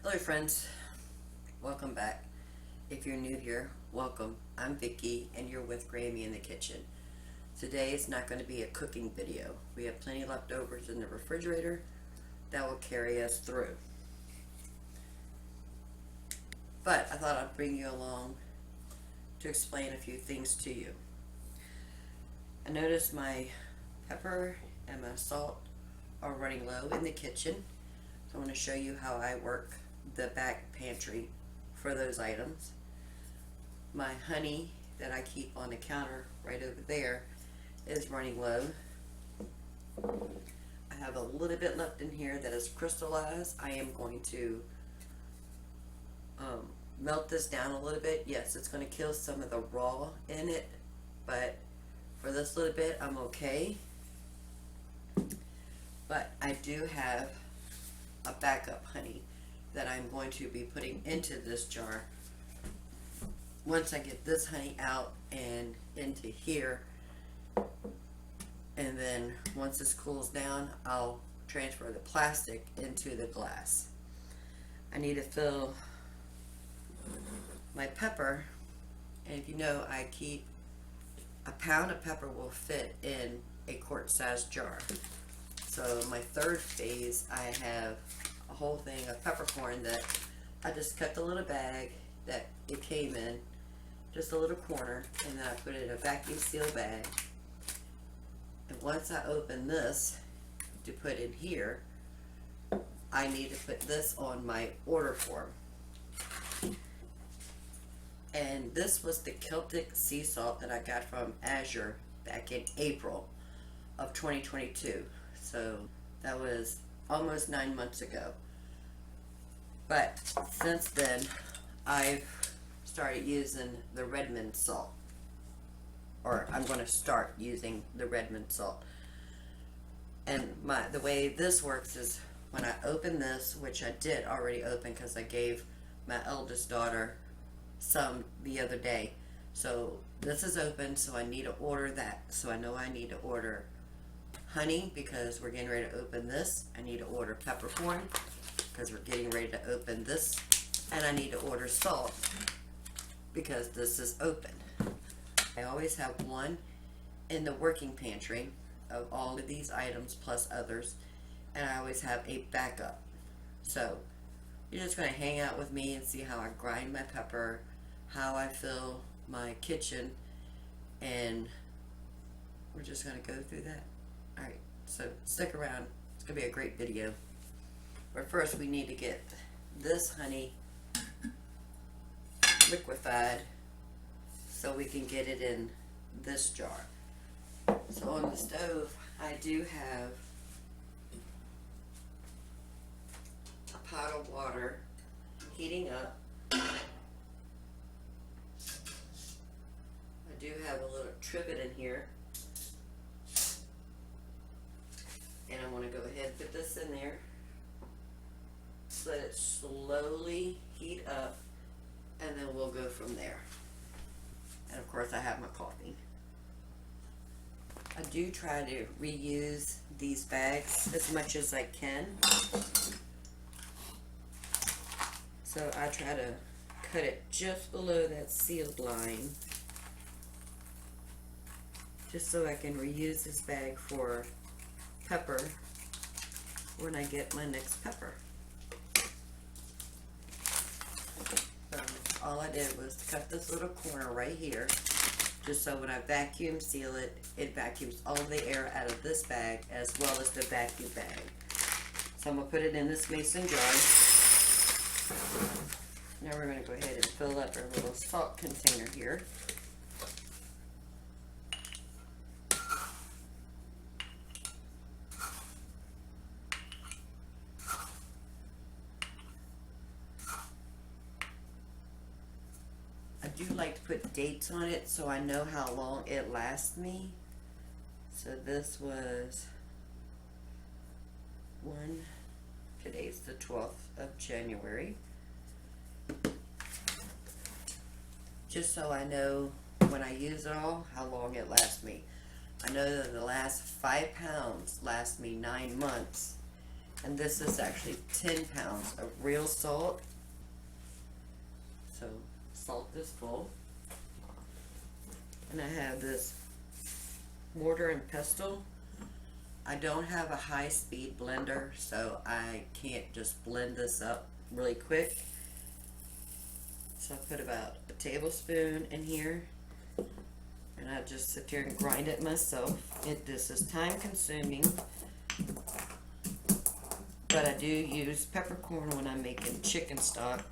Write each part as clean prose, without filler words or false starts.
Hello friends, welcome back. If you're new here, welcome. I'm Vicky and you're with Grammy in the kitchen. Today is not going to be a cooking video. We have plenty leftovers in the refrigerator that will carry us through. But I thought I'd bring you along to explain a few things to you. I noticed my pepper and my salt are running low in the kitchen. So I'm going to show you how I work the back pantry for those items. My honey that I keep on the counter right over there is running low. I have a little bit left in here that is crystallized. I am going to melt this down a little bit. Yes, it's going to kill some of the raw in it, but for this little bit I'm okay. But I do have a backup honey that I'm going to be putting into this jar. Once I get this honey out and into here, and then once this cools down, I'll transfer the plastic into the glass. I need to fill my pepper, and if you know, I keep a pound of pepper will fit in a quart-sized jar. So my third phase, I have a whole thing of peppercorn that I just cut the little bag that it came in, just a little corner, and then I put it in a vacuum seal bag. And once I open this to put in here, I need to put this on my order form. And this was the Celtic sea salt that I got from Azure back in April of 2022. So that was almost 9 months ago. But since then, I've started using the Redmond salt. Or I'm going to start using the Redmond salt. And the way this works is when I open this, which I did already open because I gave my eldest daughter some the other day. So this is open, so I need to order that. So I know I need to order honey because we're getting ready to open this. I need to order peppercorn because we're getting ready to open this. And I need to order salt because this is open. I always have one in the working pantry of all of these items plus others, and I always have a backup. So you're just going to hang out with me and see how I grind my pepper, how I fill my kitchen, and we're just going to go through that. Alright, so stick around. It's going to be a great video. But first we need to get this honey liquefied so we can get it in this jar. So on the stove I do have a pot of water heating up. I do have a little trivet in here, and I want to go ahead and put this in there. Let it slowly heat up, and then we'll go from there. And of course I have my coffee. I do try to reuse these bags as much as I can. So I try to cut it just below that sealed line, just so I can reuse this bag for pepper when I get my next pepper. All I did was cut this little corner right here, just so when I vacuum seal it, it vacuums all the air out of this bag as well as the vacuum bag. So I'm going to put it in this mason jar. Now we're going to go ahead and fill up our little salt container here. I do like to put dates on it so I know how long it lasts me. So this was today's the 12th of January. Just so I know when I use it all, how long it lasts me. I know that the last 5 pounds last me 9 months, And this is actually 10 pounds of real salt. So salt is full. And I have this mortar and pestle. I don't have a high-speed blender, so I can't just blend this up really quick. So I put about a tablespoon in here, and I just sit here and grind it myself. This is time-consuming, but I do use peppercorn when I'm making chicken stock.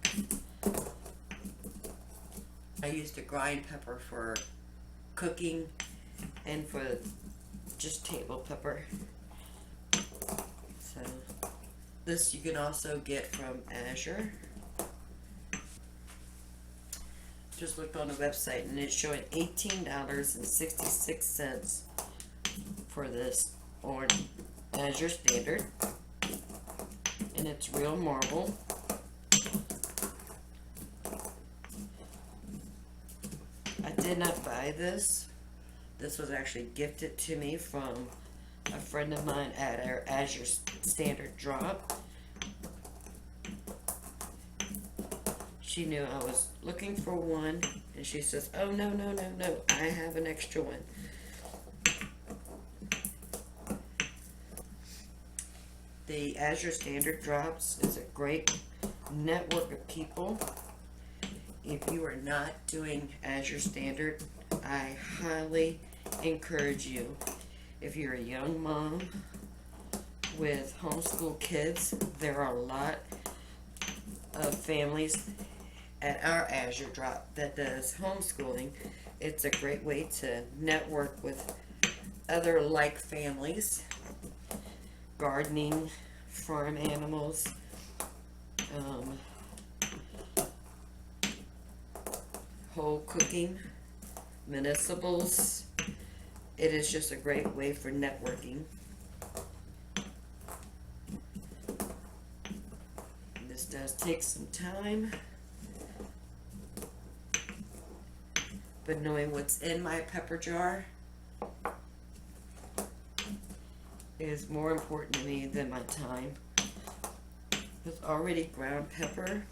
I use the grind pepper for cooking and for just table pepper. So this you can also get from Azure. Just looked on the website and it's showing $18.66 for this on Azure Standard, and it's real marble. I did not buy this. This was actually gifted to me from a friend of mine at our Azure Standard drop. She knew I was looking for one, and she says, oh, no, I have an extra one. The Azure Standard Drops is a great network of people. If you are not doing Azure Standard, I highly encourage you. If you're a young mom with homeschool kids, there are a lot of families at our Azure Drop that does homeschooling. It's a great way to network with other like families, gardening, farm animals, whole cooking, municipals. It is just a great way for networking. This does take some time, but knowing what's in my pepper jar is more important to me than my time. With already ground pepper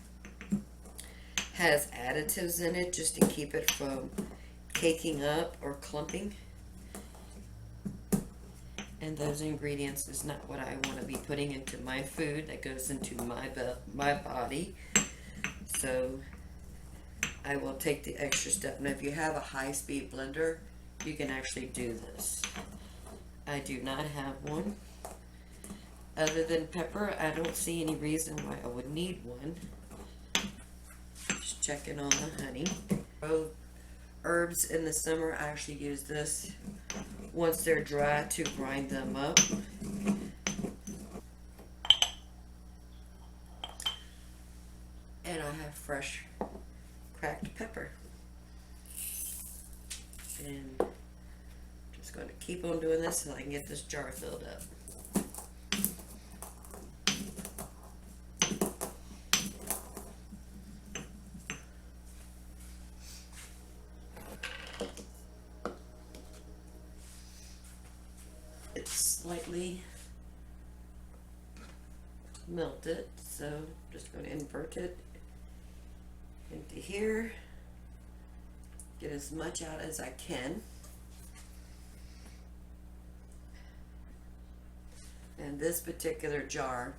has additives in it just to keep it from caking up or clumping, and those ingredients is not what I want to be putting into my food that goes into my body. So I will take the extra step. Now if you have a high-speed blender, you can actually do this. I do not have one. Other than pepper, I don't see any reason why I would need one. Just checking on the honey. Herbs in the summer, I actually use this once they're dry to grind them up. And I have fresh cracked pepper. And just going to keep on doing this so I can get this jar filled up. It's slightly melted, so I'm just going to invert it into here. Get as much out as I can. And this particular jar,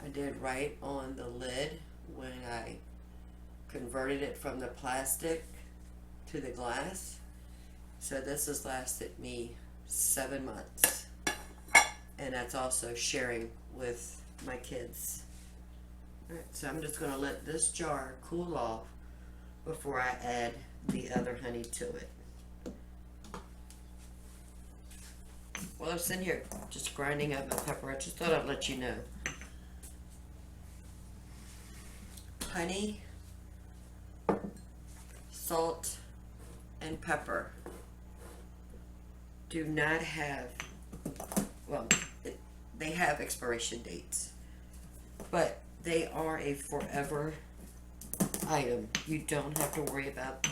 I did right on the lid when I converted it from the plastic to the glass. So this has lasted me 7 months. And that's also sharing with my kids. Alright, so I'm just going to let this jar cool off before I add the other honey to it. While I'm sitting here just grinding up my pepper, I just thought I'd let you know. Honey, salt, and pepper do not have, well, they have expiration dates, but they are a forever item. You don't have to worry about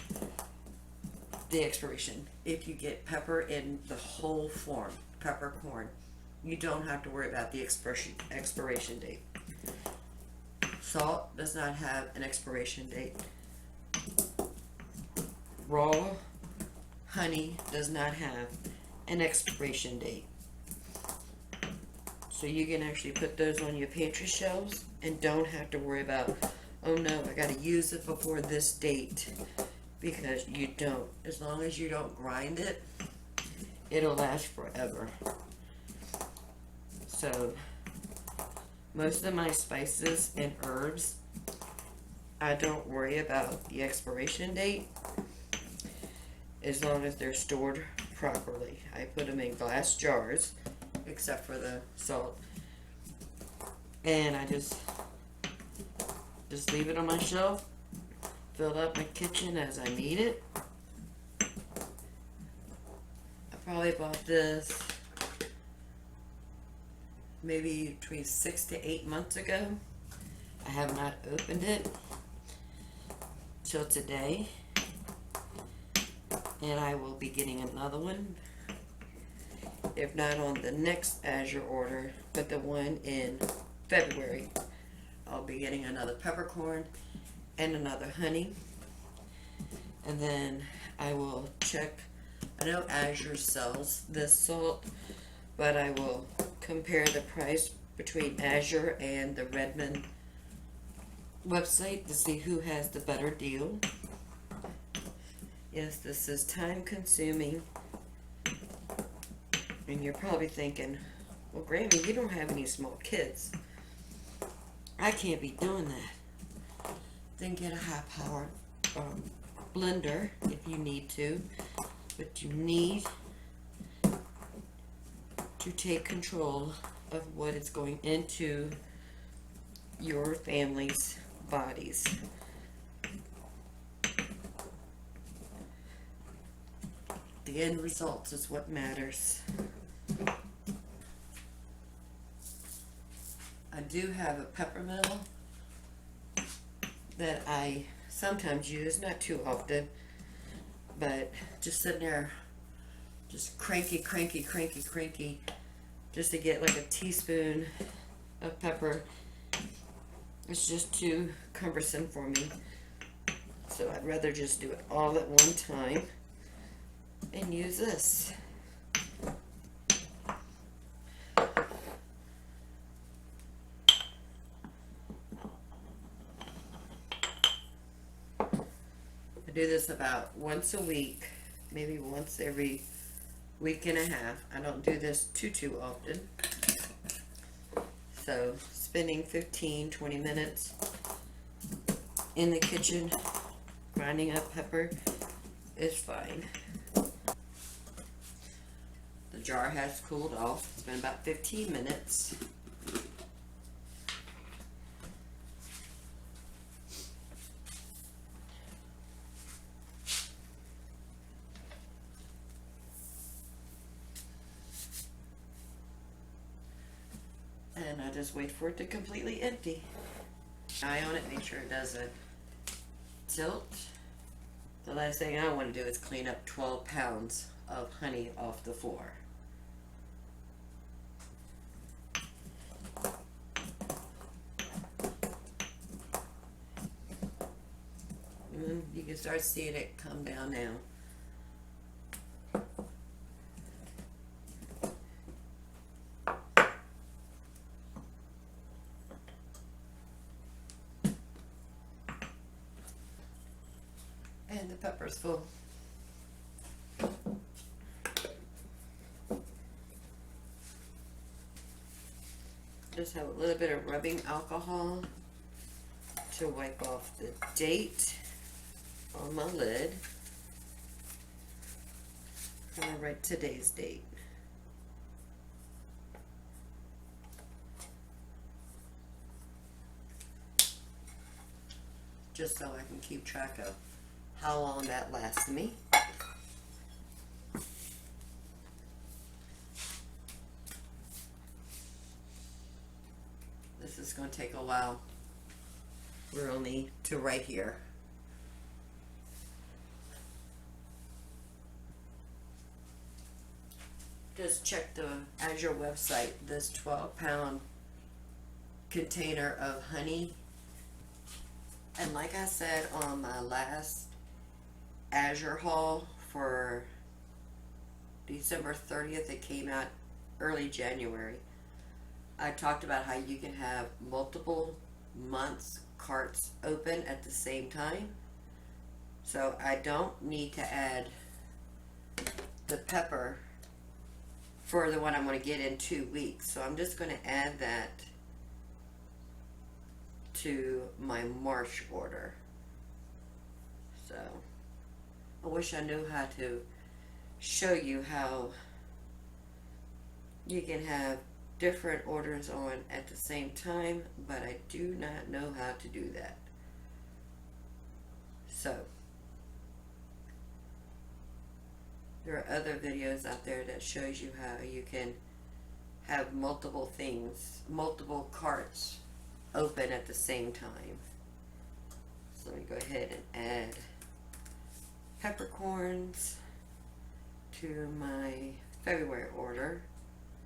the expiration if you get pepper in the whole form, peppercorn. you don't have to worry about the expiration date. Salt does not have an expiration date. Raw honey does not have an expiration date. So you can actually put those on your pantry shelves and don't have to worry about, oh no, I gotta use it before this date, because you don't. As long as you don't grind it, it'll last forever. So most of my spices and herbs, I don't worry about the expiration date as long as they're stored properly. I put them in glass jars, except for the salt, and I just leave it on my shelf, fill up my kitchen as I need it. I probably bought this maybe between 6 to 8 months ago. I have not opened it till today, and I will be getting another one, if not on the next Azure order, but the one in February. I'll be getting another peppercorn and another honey, and then I will check. I know Azure sells this salt, but I will compare the price between Azure and the Redmond website to see who has the better deal. Yes, this is time consuming, and you're probably thinking, well, Grammy, you don't have any small kids. I can't be doing that. Then get a high power blender if you need to, but you need to take control of what is going into your family's bodies. The end result is what matters. I do have a pepper mill that I sometimes use, not too often, but just sitting there, just cranky, just to get like a teaspoon of pepper. It's just too cumbersome for me, so I'd rather just do it all at one time and use this. I do this about once a week, maybe once every week and a half. I don't do this too often. So spending 15-20 minutes in the kitchen grinding up pepper is fine. The jar has cooled off. It's been about 15 minutes. And I just wait for it to completely empty. Eye on it, make sure it doesn't tilt. The last thing I want to do is clean up 12 pounds of honey off the floor. And you can start seeing it come down now. And the pepper's full. Just have a little bit of rubbing alcohol to wipe off the date on my lid. I'm going to write today's date. Just so I can keep track of how long that lasts me. This is going to take a while. We're only to right here. Just check the Azure website. This 12-pound container of honey, and like I said on my last Azure haul for December 30th, it came out early January. I talked about how you can have multiple months carts open at the same time. So I don't need to add the pepper for the one I'm going to get in 2 weeks. So I'm just going to add that to my March order. So I wish I knew how to show you how you can have different orders on at the same time, but I do not know how to do that. So there are other videos out there that shows you how you can have multiple things, multiple carts open at the same time. So let me go ahead and add peppercorns to my February order.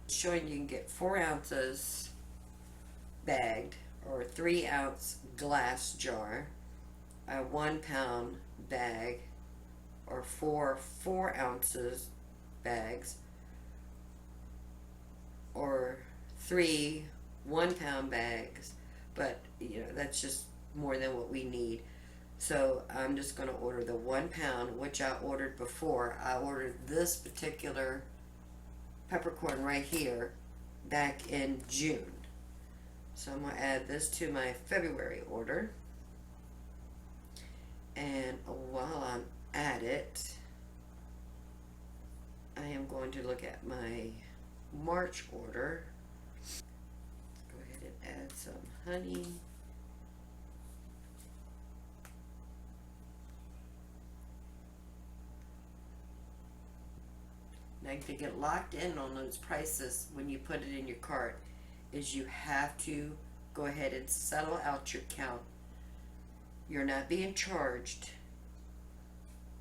Showing you can get 4 ounces bagged or 3-ounce glass jar, a 1-pound bag, or 4 ounces bags, or 3 1-pound bags, but you know that's just more than what we need. So I'm just going to order the 1 pound, which I ordered before. I ordered this particular peppercorn right here back in June. So I'm going to add this to my February order. And while I'm at it, I am going to look at my March order. Go ahead and add some honey. Now to get locked in on those prices when you put it in your cart is you have to go ahead and settle out your count. You're not being charged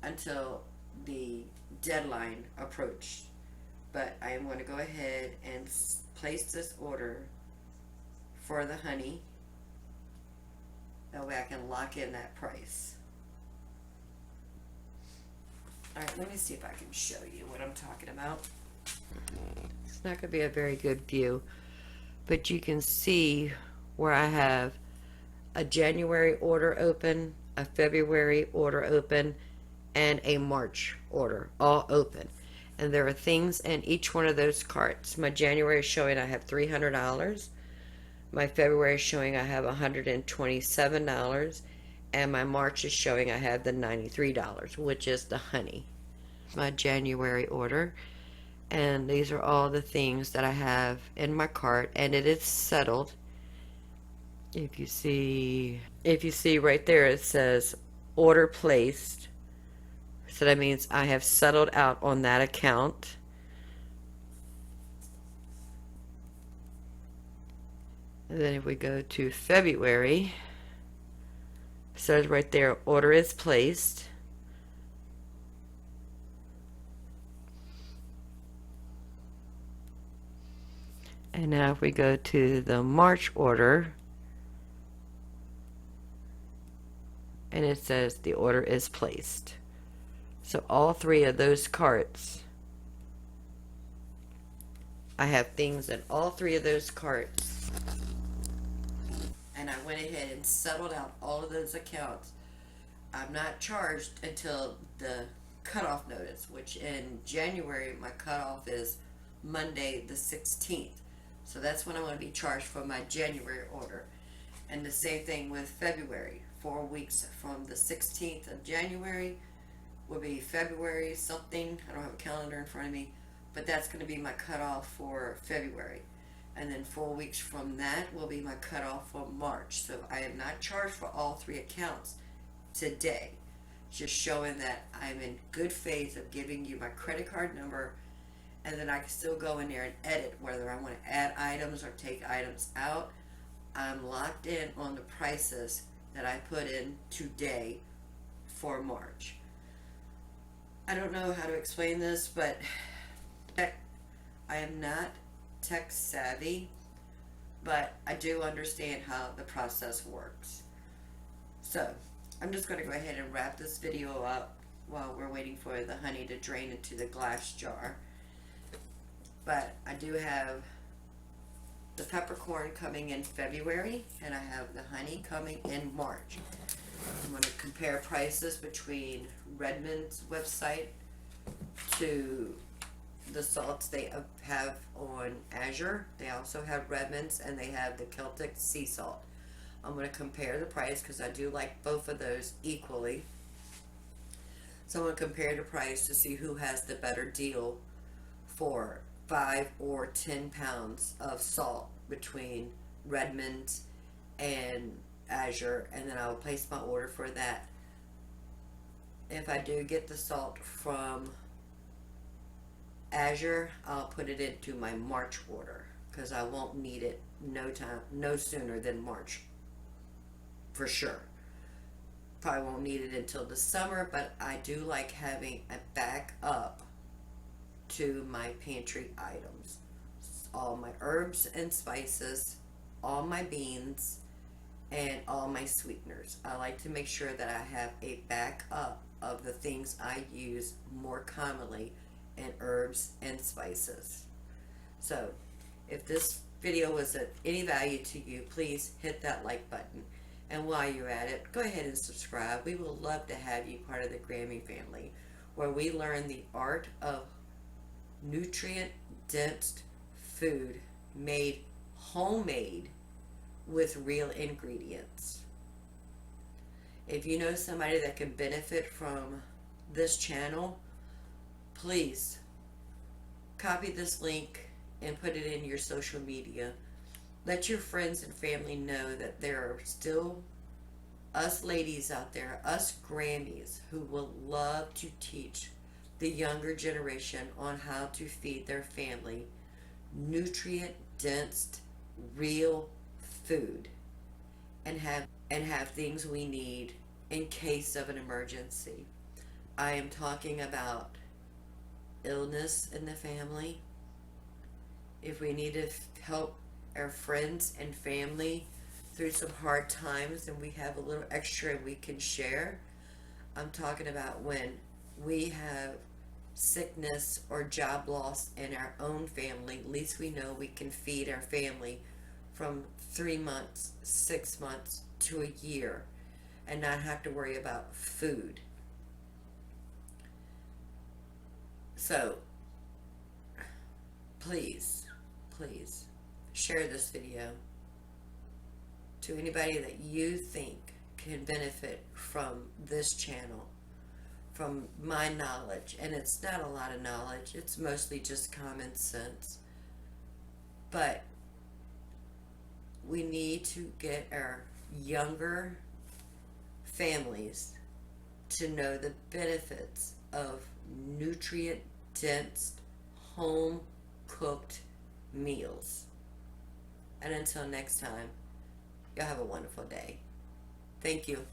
until the deadline approached. But I am going to go ahead and place this order for the honey. That way I can lock in that price. Alright, let me see if I can show you what I'm talking about. It's not going to be a very good view, but you can see where I have a January order open, a February order open, and a March order all open. And there are things in each one of those carts. My January is showing I have $300. My February is showing I have $127. And my March is showing I have the $93, which is the honey. My January order. And these are all the things that I have in my cart, and it is settled. If you see right there, it says order placed. So that means I have settled out on that account. And then if we go to February, it says right there, order is placed. And now if we go to the March order, and it says the order is placed. So all 3 of those carts, I have things in all 3 of those carts. And I went ahead and settled out all of those accounts. I'm not charged until the cutoff notice, which in January my cutoff is Monday the 16th. So that's when I'm going to be charged for my January order. And the same thing with February. 4 weeks from the 16th of January will be February something. I don't have a calendar in front of me, but that's going to be my cutoff for February. And then 4 weeks from that will be my cutoff for March. So I am not charged for all 3 accounts today. Just showing that I'm in good faith of giving you my credit card number, and then I can still go in there and edit whether I want to add items or take items out. I'm locked in on the prices that I put in today for March. I don't know how to explain this, but I am not tech savvy, but I do understand how the process works. So, I'm just going to go ahead and wrap this video up while we're waiting for the honey to drain into the glass jar. But I do have the peppercorn coming in February, and I have the honey coming in March. I'm going to compare prices between Redmond's website to the salts they have on Azure. They also have Redmond's, and they have the Celtic sea salt. I'm going to compare the price because I do like both of those equally. So I'm going to compare the price to see who has the better deal for 5 or 10 pounds of salt between Redmond and Azure, and then I will place my order for that. If I do get the salt from Azure, I'll put it into my March order because I won't need it no sooner than March for sure. Probably won't need it until the summer, but I do like having a backup to my pantry items. All my herbs and spices, all my beans, and all my sweeteners. I like to make sure that I have a backup of the things I use more commonly in herbs and spices. So, if this video was of any value to you, please hit that like button. And while you're at it, go ahead and subscribe. We would love to have you part of the Grammy family, where we learn the art of nutrient-dense food made homemade with real ingredients. If you know somebody that can benefit from this channel, please copy this link and put it in your social media. Let your friends and family know that there are still us ladies out there, us Grammys, who will love to teach the younger generation on how to feed their family nutrient-dense, real food, and have things we need in case of an emergency. I am talking about illness in the family. If we need to help our friends and family through some hard times and we have a little extra we can share. I'm talking about when we have sickness or job loss in our own family. At least we know we can feed our family from 3 months, 6 months to a year and not have to worry about food. So please share this video to anybody that you think can benefit from this channel, from my knowledge. And it's not a lot of knowledge, it's mostly just common sense. But we need to get our younger families to know the benefits of nutrient-dense, home-cooked meals. And until next time, y'all have a wonderful day. Thank you.